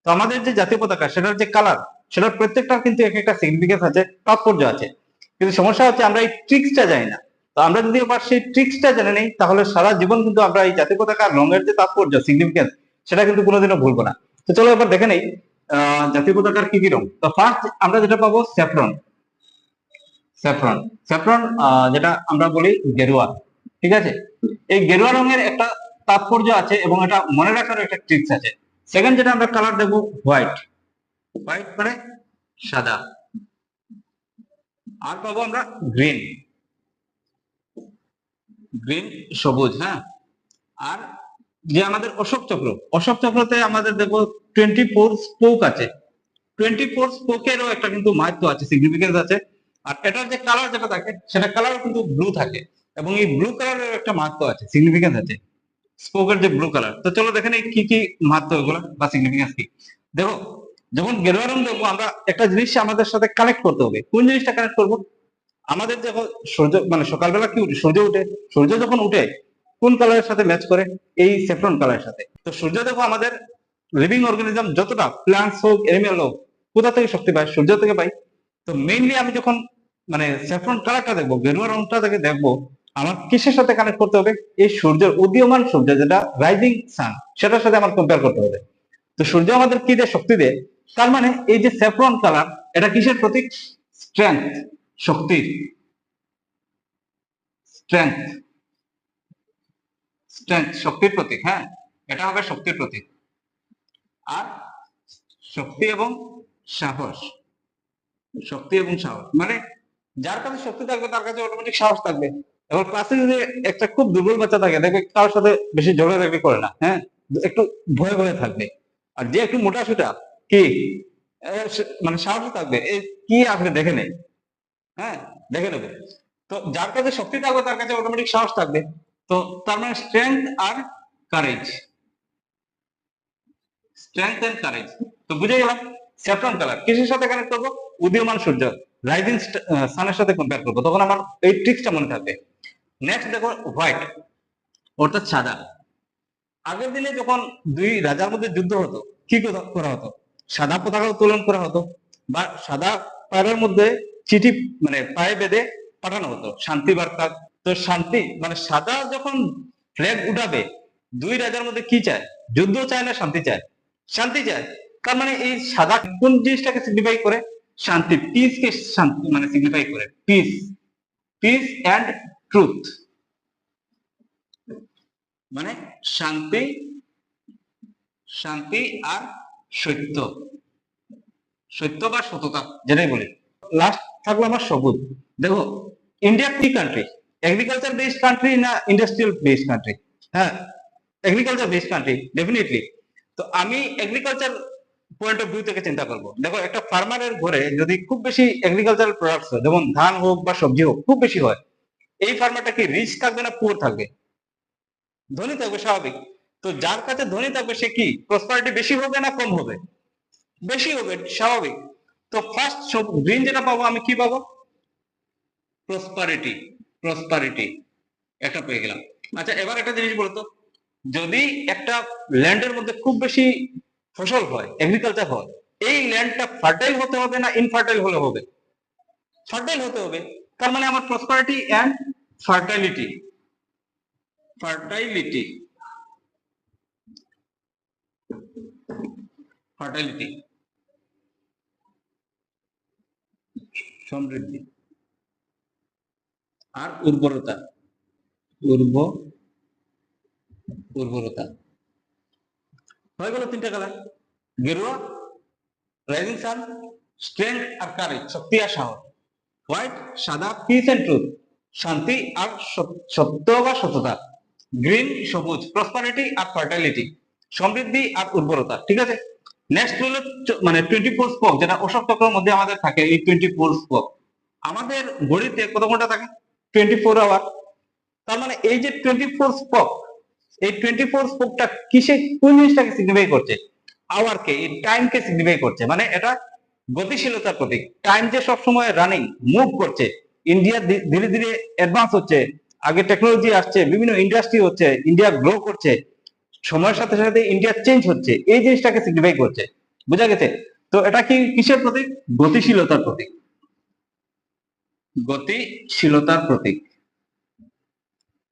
তো আমাদের যে জাতীয় পতাকা সেটার যে কালার, সেটার প্রত্যেকটার কিন্তু এক একটা সিগনিফিকেন্স আছে, তাৎপর্য আছে। কিন্তু সমস্যা হচ্ছে আমরা এই ট্রিক্সটা জানি না। তো আমরা যদি এবার সেই ট্রিক্সটা জেনে নেই, তাহলে সারা জীবন কিন্তু আমরা এই জাতীয় পতাকার রঙের যে তাৎপর্য, সিগনিফিকেন্স, সেটা কিন্তু কোনোদিনও ভুলবো না। তো চলো এবার দেখে নেই জাতীয় পতাকার কি কি রং। তো ফার্স্ট আমরা যেটা পাবো স্যাফরন। স্যাফরন স্যাফরন যেটা আমরা বলি গেরুয়া, ঠিক আছে। এই গেরুয়া রঙের একটা তাৎপর্য আছে এবং এটা মনে রাখার একটা ট্রিক্স আছে। সেকেন্ড যেটা আমরা কালার দেবো হোয়াইট। হোয়াইট মানে সাদা। আর পাবো আমরা গ্রিন। গ্রিন সবুজ, হ্যাঁ। আর যে আমাদের অশোক চক্র, অশোক চক্রতে আমাদের দেখবো 24 স্পোক আছে। 24 স্পোকেরও একটা কিন্তু মাহাত্ম্য আছে, সিগনিফিকেন্স আছে। আর এটার যে কালার যেটা থাকে সেটা কালার কিন্তু ব্লু থাকে, এবং এই ব্লু কালারের একটা মাহাত্ম্য আছে, সিগনিফিকেন্স আছে, স্পোকের যে ব্লু কালার। তো চলো দেখেন কি কি মাহাত্ম্য এগুলো বা সিগনিফিকেন্স কি। দেখো, যখন গেরুয়া রং দেখবো আমরা একটা জিনিস আমাদের সাথে কানেক্ট করতে হবে। কোন জিনিসটা কানেক্ট করবো? আমাদের যখন সূর্য মানে সকালবেলা কি উঠে, সূর্য উঠে, সূর্য যখন উঠে কোন কালারের সাথে ম্যাচ করে? এই স্যাফরন কালারের সাথে। তো সূর্য দেখো আমাদের লিভিং অর্গানিজম যতটা, প্ল্যান্টস হোক এনিম্যাল হোক, কোথা থেকে শক্তি পায়? সূর্য থেকে পাই। তো মেইনলি আমি যখন মানে স্যাফরন কালারটা দেখবো, গেরুয়া রংটা থেকে দেখবো, আমার কিসের সাথে কানেক্ট করতে হবে? এই সূর্যের উদীয়মান সূর্য, যেটা রাইজিং সান, সেটার সাথে আমার কম্পেয়ার করতে হবে। তো সূর্য আমাদের কি দেয়? শক্তি দেয়। তার মানে এই যে স্যাফরন কালার, এটা কিসের প্রতীক? স্ট্রেংথ, শক্তির। স্ট্রেংথ, স্ট্রেংথ শক্তির প্রতীক, হ্যাঁ, এটা হবে শক্তির প্রতীক। আর শক্তি এবং সাহস, শক্তি এবং সাহস মানে যার কাছে শক্তি থাকবে তার কাছে অটোমেটিক সাহস থাকবে। এবার ক্লাসে যদি একটা খুব দুর্বল বাচ্চা থাকে, দেখবে কারোর সাথে বেশি ঝগড়াঝাগড়ি করে না, হ্যাঁ, একটু ভয়ে ভয়ে থাকবে। আর যে একটু মোটা সোটা কি মানে সাহস থাকবে, এই কি আসলে দেখে নেই, হ্যাঁ, দেখে নেবে। তো যার কাছে শক্তি থাকবে তার কাছে অটোমেটিক সাহস থাকবে। তো তার মানে স্ট্রেংথ আর কারেজ, স্ট্রেংথ এন্ড কারেজ। তো বুঝে গেলাম স্যাফরন কালার কিসের সাথে কানেক্ট করবো? উদীয়মান সূর্য, রাইজিং সানের সাথে কম্পেয়ার করবো, তখন আমার এই ট্রিক্সটা মনে থাকবে। নেক্সট দেখো হোয়াইট, অর্থাৎ সাদা। আগের দিনে যখন দুই রাজার মধ্যে যুদ্ধ হতো, কি করা হতো? সাদা পতাকা উত্তোলন করা হতো, বা সাদা পায়ের মধ্যে চিঠি মানে পায়ে বেঁধে পাঠানো হতো শান্তি বার্তা। তো শান্তি মানে সাদা যখন ফ্ল্যাগ উঠাবে, দুই রাজার মধ্যে কি চায়? যুদ্ধ চায় না শান্তি চায়? শান্তি চায়। তার মানে এই সাদা কোন জিনিসটাকে সিগনিফাই করে? শান্তি, পিস কে শান্তি মানে সিগনিফাই করে, পিস, পিস এন্ড ট্রুথ, মানে শান্তি, শান্তি আর সত্য, সত্য বা সততা যেটাই বলি। লাস্ট থাকলো আমার সবুজ। দেখো, ইন্ডিয়া কি কান্ট্রি? এগ্রিকালচার বেসড কান্ট্রি না ইন্ডাস্ট্রিয়াল বেসড কান্ট্রি? হ্যাঁ, এগ্রিকালচার বেসড কান্ট্রি ডেফিনেটলি। তো আমি এগ্রিকালচার পয়েন্ট অফ ভিউ থেকে চিন্তা করব। দেখো, একটা ফার্মারের ঘরে যদি খুব বেশি এগ্রিকালচারাল প্রোডাক্টস হয়, যেমন ধান হোক বা সবজি হোক, খুব বেশি হয়, এই ফার্মারটা কি রিচ থাকবে না পুয়ার থাকবে? ধনী থাকবে, স্বাভাবিক। তো যার কাছে ধনী থাকবে সে কি প্রসপারিটি বেশি হবে না কম হবে? বেশি হবে, স্বাভাবিক। তো ফার্স্ট সব গ্রিন যেটা পাবো আমি কি পাবো? প্রসপারিটি, প্রসপারিটি একটা পেয়ে গেলাম। আচ্ছা, এবার একটা জিনিস বলতো, যদি একটা ল্যান্ডের মধ্যে খুব বেশি ফসল হয়, এগ্রিকালচার হয়, এই ল্যান্ডটা ফার্টাইল হতে হবে না ইনফার্টাইল হলে হবে? ফার্টাইল হতে হবে। তার মানে আমার প্রসপারিটি এন্ড ফার্টাইলিটি, ফার্টাইলিটি, ফার্টাইলিটি, সমৃদ্ধি আর উর্বরতা, উর্ব উর্বরতা। হয়ে গেল তিনটা কালার, গেরুয়া, রাইজিং সান, স্ট্রেংথ আর কারেজ, শক্তি আর সাহস। হোয়াইট সাদা, পিস এন্ড ট্রুথ, শান্তি আর সত্য বা সততা। গ্রিন সবুজ, প্রসপারিটি আর ফার্টাইলিটি, সমৃদ্ধি আর উর্বরতা, ঠিক আছে। নেক্সট হলো মানে 24 স্পোক, যেটা অশোক চক্রের মধ্যে আমাদের থাকে। এই 24 স্পোক আমাদের ঘড়িতে কত ঘন্টা থাকে? 24 আওয়ার। তার মানে এই যে 24 স্পোক, এই 24 স্পোকটা কিসে, কোন জিনিসটাকে সিগনিফাই করছে? আওয়ারকে, এই টাইমকে সিগনিফাই করছে। মানে এটা গতিশীলতার প্রতীক। টাইম যে সবসময় রানিং, মুভ করছে। ইন্ডিয়া ধীরে ধীরে অ্যাডভান্স হচ্ছে, আগে টেকনোলজি আসছে, বিভিন্ন ইন্ডাস্ট্রি হচ্ছে, ইন্ডিয়া গ্রো করছে, সময়ের সাথে সাথে ইন্ডিয়া চেঞ্জ হচ্ছে, এই জিনিসটাকে সিগনিফাই করছে। বুঝা গেছে? তো এটা কি কিসের প্রতীক? গতিশীলতার প্রতীক, গতিশীলতার প্রতীক।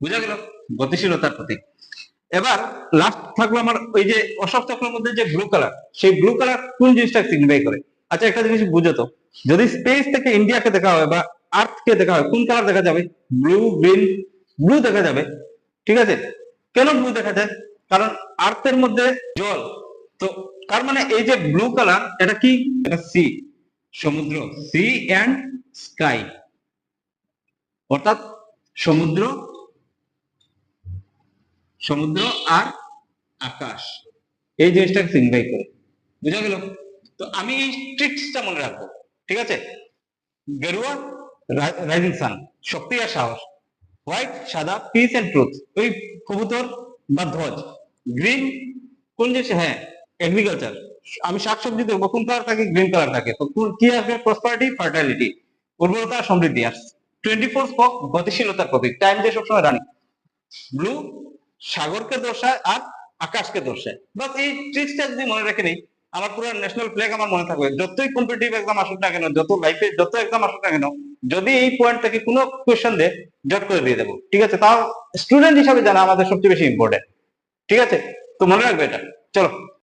বুঝা গেল? গতিশীলতার প্রতীক। এবার লাস্ট থাকলো আমার ওই যে অশোক চক্রের মধ্যে যে ব্লু কালার, সেই ব্লু কালার কোন জিনিসটা সিগনিফাই করে? আচ্ছা একটা জিনিস বুঝো তো, যদি স্পেস থেকে ইন্ডিয়াকে দেখা হয় বা আর্থ কে দেখা হয়, কোন কালার দেখা যাবে? ব্লু, গ্রিন, ব্লু দেখা যাবে। ঠিক আছে? কেন ব্লু দেখা যায়? কারণ আর্থের মধ্যে জল। তো তার মানে এই যে ব্লু কালার, এটা কি? এটা সি, সমুদ্র, সি অ্যান্ড স্কাই, অর্থাৎ সমুদ্র, সমুদ্র আর আকাশ, এই জিনিসটাকে সিগনিফাই করে। বুঝা গেল? তো আমি এই ট্রিক্সটা মনে রাখবো। ঠিক আছে? গেরুয়া, রাইজিং সান, শক্তি আর সাহস। হোয়াইট, সাদা, পিস এন্ড ট্রুথ, ওই কবুতর বা ধ্বজ। গ্রিন কোন জিনিস? হ্যাঁ, এগ্রিকালচার, আমি শাকসবজি দেখবো কোন কালার থাকে? গ্রিন কালার থাকে। তো কি আসবে? প্রসপারিটি, ফার্টাইলিটি, উর্বরতা, সমৃদ্ধি। আর 24 স্পোক গতিশীলতার প্রতীক, টাইম দিয়ে সবসময় রানি। ব্লু সাগরকে দর্শায় আর আকাশকে দর্শায়। বাস এই ট্রিক্সটা যদি মনে রেখে নেই, আমার পুরো ন্যাশনাল ফ্ল্যাগ আমার মনে থাকবে। যতই কম্পিটিটিভ এক্সাম আসুক না কেন, যত লাইফে যত এক্সাম আসুক না কেন, যদি এই পয়েন্ট থেকে কোনো কোয়েশ্চেন দেয়, জট করে দিয়ে দেবো। ঠিক আছে? তাও স্টুডেন্ট হিসাবে জানা আমাদের সবচেয়ে বেশি ইম্পর্টেন্ট। ঠিক আছে? তো মনে রাখবে এটা। চলো।